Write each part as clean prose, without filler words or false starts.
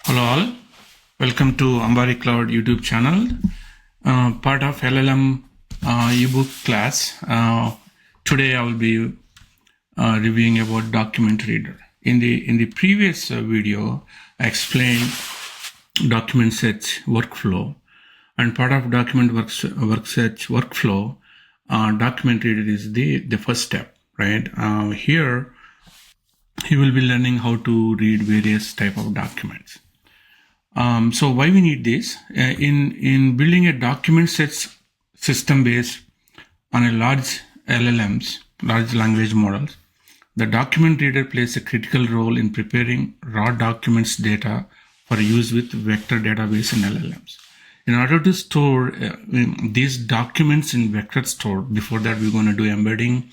Hello all, welcome to Ambari Cloud YouTube channel, part of LLM ebook class. Today I will be reviewing about document reader. In the previous video, I explained document search workflow, and part of document search workflow, document reader is the first step, right? Here you will be learning how to read various type of documents. So why we need this? In building a document search system based on a large LLMs, large language models, the document reader plays a critical role in preparing raw documents data for use with vector database and LLMs. In order to store these documents in vector store, before that we're going to do embedding,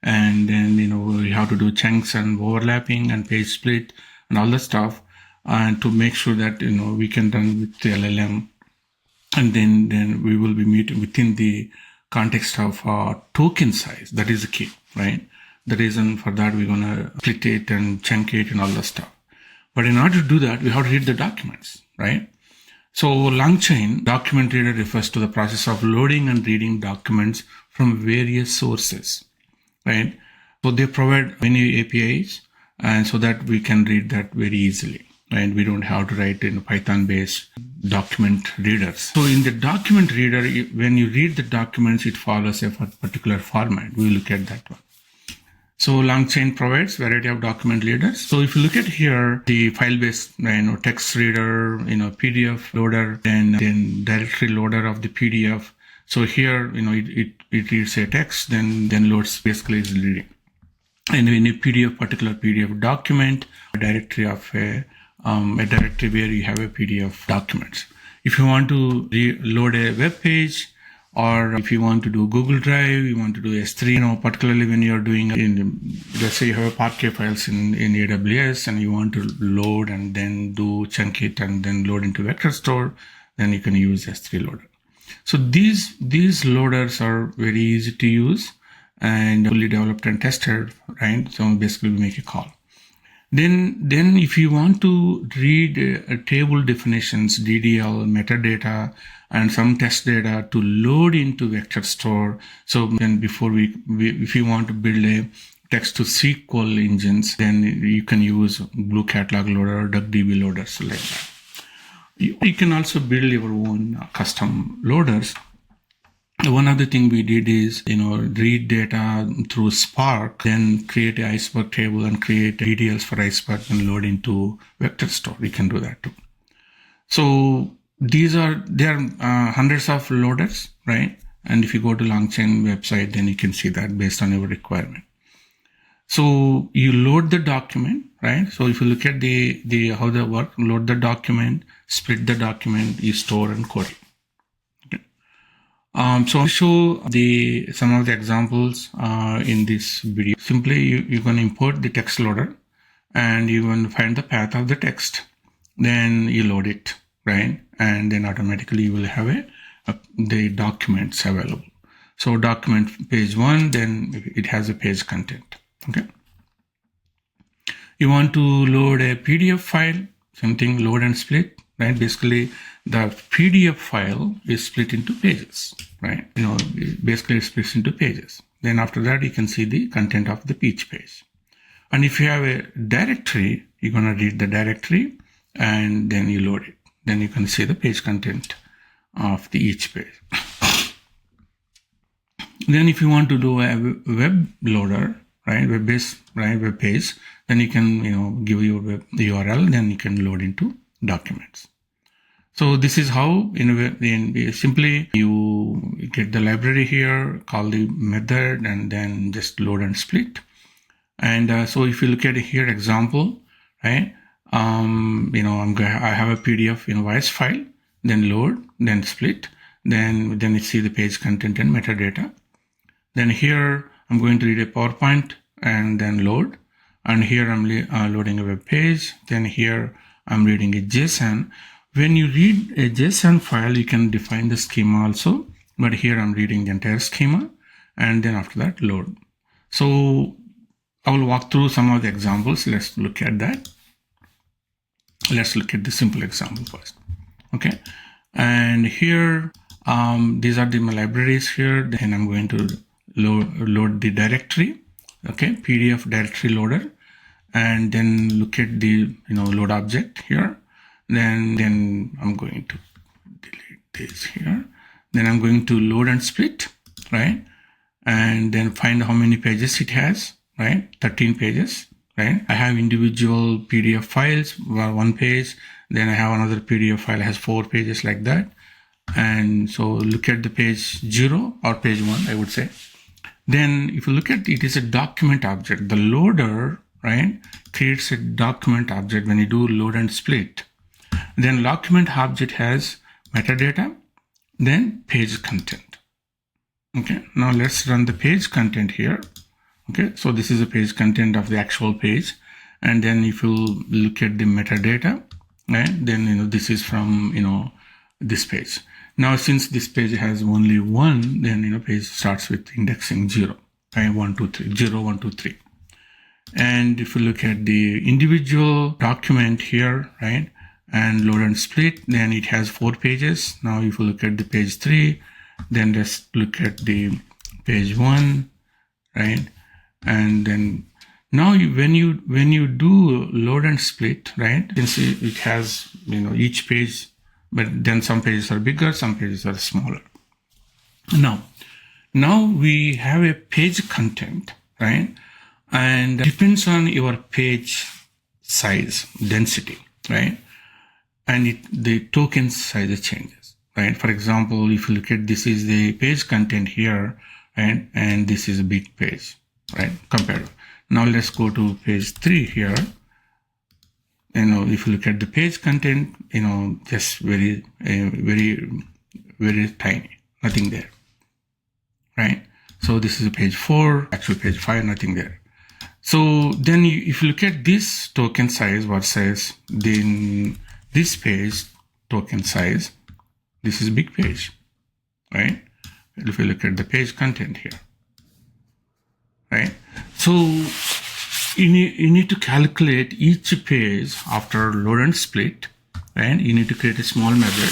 and then we have to do chunks and overlapping and page split and all that stuff, and to make sure that we can run with the LLM, and then we will be meeting within the context of token size. That is the key, right? The reason for that, we're gonna split it and chunk it and all that stuff. But in order to do that, we have to read the documents, right? So long chain document reader refers to the process of loading and reading documents from various sources, right? So they provide many APIs, and so that we can read that very easily. And we don't have to write in Python-based document readers. So in the document reader, when you read the documents, it follows a particular format. We'll look at that one. So LongChain provides variety of document readers. So if you look at here, the file-based, text reader, PDF loader, then directory loader of the PDF. So here, it reads a text, then loads basically is reading. And in a particular PDF document, a directory of a directory where you have a PDF documents. If you want to load a web page, or if you want to do Google Drive, you want to do S3, particularly when you're doing let's say you have a Parquet files in AWS and you want to load and then do chunk it and then load into vector store, then you can use S3 loader. So these loaders are very easy to use and fully developed and tested, right? So basically we make a call. Then if you want to read table definitions, DDL, metadata, and some test data to load into vector store. So then before if you want to build a text to SQL engines, then you can use Blue Catalog loader or DuckDB loaders like that. You can also build your own custom loaders. One other thing we did is, read data through Spark, then create an iceberg table and create DDLs for iceberg and load into vector store. We can do that too. So there are hundreds of loaders, right? And if you go to LongChain website, then you can see that based on your requirement. So you load the document, right? So if you look at the how they work, load the document, split the document, you store and code it. So I'll show some of the examples in this video. Simply, you're going to import the text loader and you're going to find the path of the text. Then you load it, right? And then automatically you will have the documents available. So document page 1, then it has a page content, okay? You want to load a PDF file, something load and split, right? Basically, the PDF file is split into pages, right? Basically it splits into pages. Then after that, you can see the content of each page. And if you have a directory, you're going to read the directory and then you load it. Then you can see the page content of each page. Then if you want to do a web loader, right, web-based, right, web page, then you can, give your web URL, then you can load into documents. So this is how, simply you get the library here, call the method, and then just load and split. And so if you look at here example, right, I have a PDF invoice file, then load, then split, then you see the page content and metadata. Then here I'm going to read a PowerPoint and then load. And here I'm loading a web page. Then here I'm reading a JSON. When you read a JSON file, you can define the schema also. But here I'm reading the entire schema. And then after that, load. So I will walk through some of the examples. Let's look at that. let's look at the simple example first. Okay, and here these are the my libraries here. Then I'm going to load the directory. Okay, PDF directory loader, and then look at the load object here. Then I'm going to delete this here. Then I'm going to load and split, right? And then find how many pages it has, right? 13 pages, right? I have individual PDF files, one page. Then I have another PDF file has 4 pages like that. And so look at the page 0 or page 1, I would say. Then if you look at it, is a document object. The loader, right, creates a document object when you do load and split. Then document object has metadata, then page content. Okay, now let's run the page content here. Okay, so this is the page content of the actual page. And then if you look at the metadata, right, then this is from this page. Now since this page has only 1, then page starts with indexing 0, right? 1 2 3 0 1 2 3. And if you look at the individual document here, right, and load and split, then it has 4 pages. Now if you look at the page 3, then let's look at the page 1, right? And then now when you do load and split, right, you can see it has each page, but then some pages are bigger, some pages are smaller. Now we have a page content, right, and depends on your page size density, right, and the token size changes, right? For example, if you look at this is the page content here, right, and this is a big page, right, compared. Now let's go to page 3 here. If you look at the page content, just very tiny, nothing there, right? So this is page 4, actual page 5, nothing there. So then if you look at this token size versus then this page token size, this is a big page, right? If you look at the page content here, right? So you need to calculate each page after load and split, right? You need to create a small method,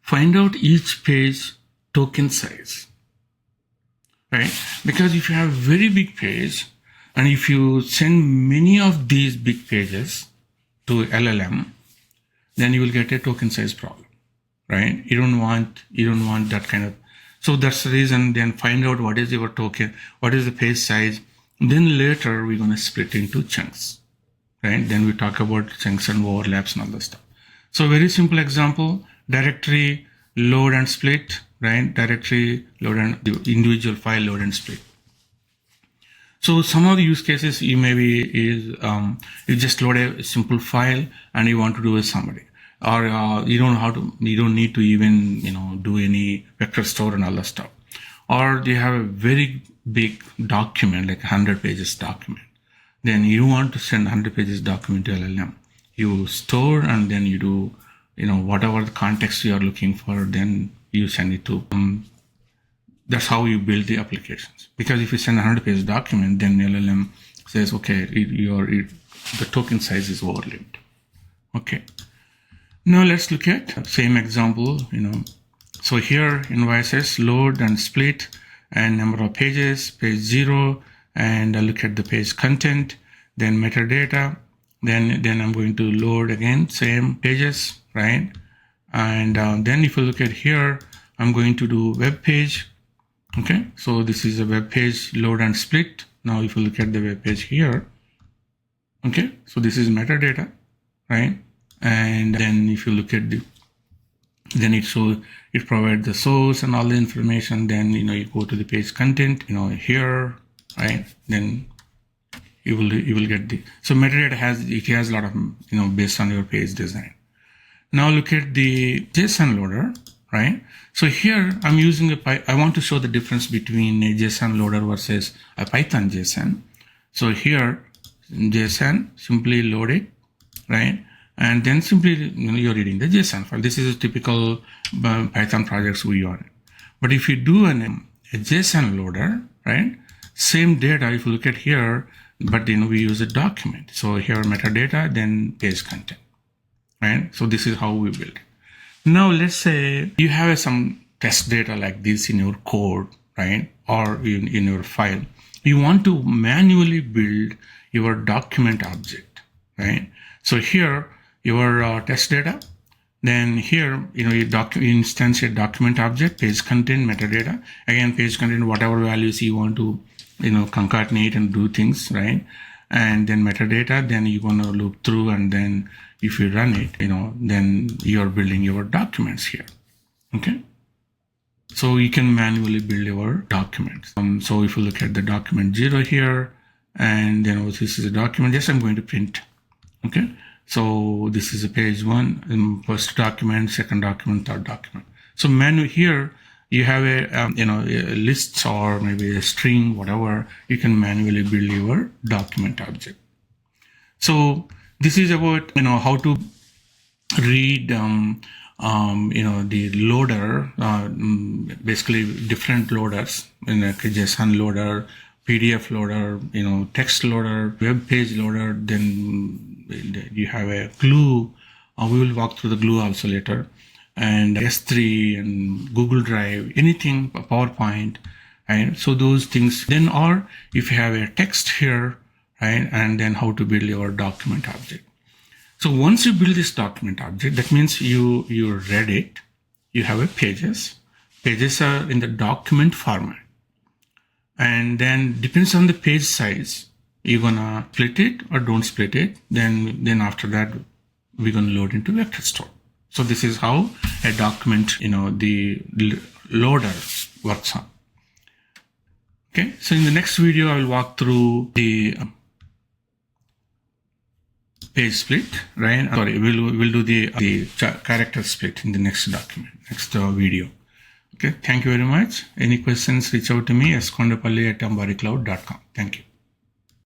find out each page token size, right? Because if you have a very big page, and if you send many of these big pages to LLM, then you will get a token size problem, right? You don't want that kind of. So that's the reason. Then find out what is your token, what is the page size. Then later we're going to split into chunks, right? Then we talk about chunks and overlaps and all that stuff. So very simple example: directory load and split, right? Directory load and the individual file load and split. So some of the use cases you maybe is you just load a simple file and you want to do a summary, or you don't need to even do any vector store and all that stuff, or you have a very big document like 100 pages document. Then you want to send 100 pages document to LLM. You store and then you do whatever the context you are looking for. Then you send it to. That's how you build the applications. Because if you send a 100-page document, then LLM says, okay, the token size is overlapped. Okay. Now let's look at same example. So here invoices, load and split, and number of pages, page 0, and I look at the page content, then metadata, then I'm going to load again, same pages, right? And then if you look at here, I'm going to do web page. Okay, so this is a web page load and split. Now if you look at the web page here, okay, so this is metadata, right? And then if you look at then it provides the source and all the information. Then you go to the page content, here, right? Then you will get so metadata has a lot of based on your page design. Now look at the JSON loader, right? So here I'm using I want to show the difference between a JSON loader versus a Python JSON. So here JSON, simply load it, right? And then simply you're reading the JSON file. This is a typical Python projects we run. But if you do a JSON loader, right? Same data, if you look at here, but we use a document. So here metadata, then page content. right? So this is how we build. Now let's say you have some test data like this in your code, right? Or in your file. You want to manually build your document object, right? So here, your test data, then here, you instantiate document object, page content, metadata. Again, page content, whatever values you want to, concatenate and do things, right? And then metadata, then you're going to loop through, and then if you run it, then you're building your documents here, okay? So you can manually build your documents. So if you look at the document 0 here, and then this is a document, yes, I'm going to print, okay? So this is a page 1, first document, second document, third document. So here you have a list or maybe a string, whatever. You can manually build your document object. So this is about how to read the loader, basically different loaders, like JSON loader, PDF loader, text loader, web page loader. Then you have a glue. We will walk through the glue also later, and S3 and Google Drive, anything, PowerPoint, right? So those things. Then, or if you have a text here, right, and then how to build your document object. So once you build this document object, that means you read it. You have a pages. Pages are in the document format. And then depends on the page size, you're gonna split it or don't split it. Then after that, we're gonna load into vector store. So this is how a document, the loader works on. Okay. So in the next video, I will walk through the page split, right? Sorry, we'll do the character split in the next video. Okay, thank you very much. Any questions, reach out to me, skondapalli@ambaricloud.com. Thank you.